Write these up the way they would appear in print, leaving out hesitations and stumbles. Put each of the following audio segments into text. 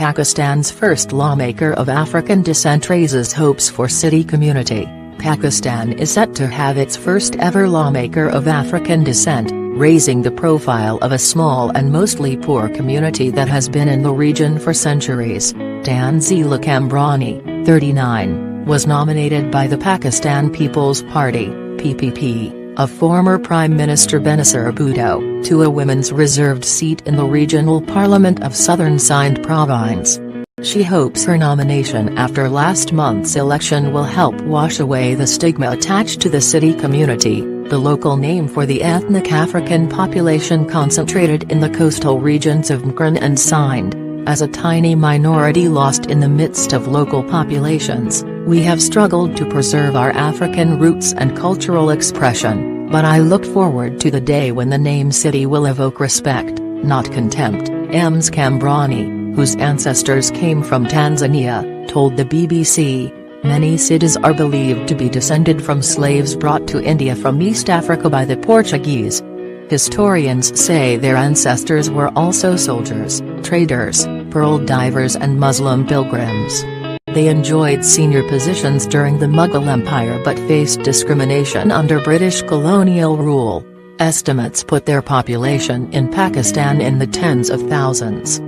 Pakistan's first lawmaker of African descent raises hopes for city community. Pakistan is set to have its first ever lawmaker of African descent, raising the profile of a small and mostly poor community that has been in the region for centuries. Tanzila Kambrani, 39, was nominated by the Pakistan People's Party (PPP) of former Prime Minister Benazir Bhutto, to a women's reserved seat in the regional parliament of southern Sindh province. She hopes her nomination after last month's election will help wash away the stigma attached to the city community, the local name for the ethnic African population concentrated in the coastal regions of Mkran and Sindh. As a tiny minority lost in the midst of local populations, we have struggled to preserve our African roots and cultural expression, but I look forward to the day when the name city will evoke respect, not contempt. Ms. Kambrani, whose ancestors came from Tanzania, told the BBC, many cities are believed to be descended from slaves brought to India from East Africa by the Portuguese. Historians say their ancestors were also soldiers, traders, pearl divers and Muslim pilgrims. They enjoyed senior positions during the Mughal Empire but faced discrimination under British colonial rule. Estimates put their population in Pakistan in the tens of thousands.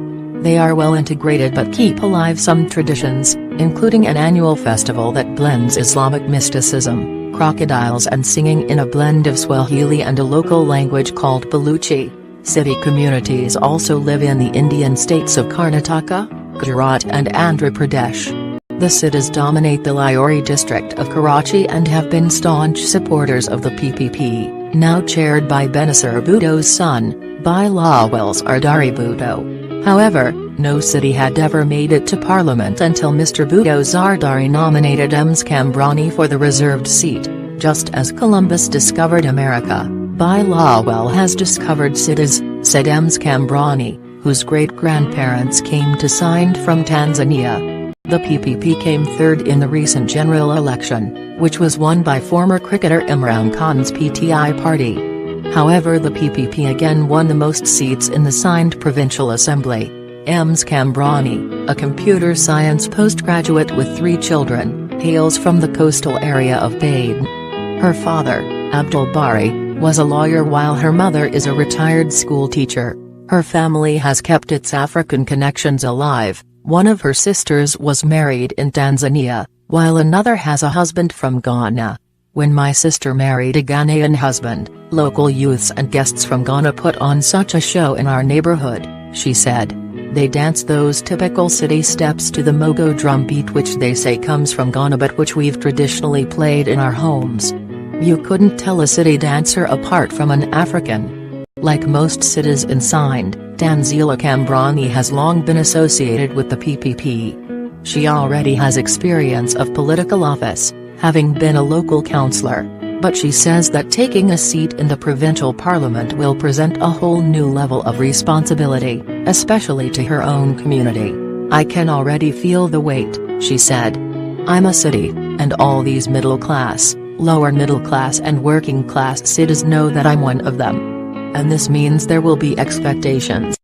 They are well integrated but keep alive some traditions, including an annual festival that blends Islamic mysticism, crocodiles and singing in a blend of Swahili and a local language called Baluchi. City communities also live in the Indian states of Karnataka, Gujarat and Andhra Pradesh. The cities dominate the Lahori district of Karachi and have been staunch supporters of the PPP, now chaired by Benazir Bhutto's son, Bilawal Zardari Bhutto. However, no city had ever made it to parliament until Mr. Bhutto Zardari nominated Ms. Kambrani for the reserved seat. Just as Columbus discovered America, Bilawal has discovered cities, said Ms. Kambrani, whose great-grandparents came to Sindh from Tanzania. The PPP came third in the recent general election, which was won by former cricketer Imran Khan's PTI party. However, the PPP again won the most seats in the Sindh Provincial Assembly. Ms. Kambrani, a computer science postgraduate with 3 children, hails from the coastal area of Baden. Her father, Abdul Bari, was a lawyer while her mother is a retired school teacher. Her family has kept its African connections alive. One of her sisters was married in Tanzania, while another has a husband from Ghana. When my sister married a Ghanaian husband, local youths and guests from Ghana put on such a show in our neighborhood, she said. They dance those typical city steps to the mogo drum beat, which they say comes from Ghana but which we've traditionally played in our homes. You couldn't tell a city dancer apart from an African. Like most cities in Sindh, Tanzila Kambrani has long been associated with the PPP. She already has experience of political office, having been a local councillor, but she says that taking a seat in the provincial parliament will present a whole new level of responsibility, especially to her own community. I can already feel the weight, she said. I'm a city, and all these middle class, lower middle class and working class cities know that I'm one of them. And this means there will be expectations.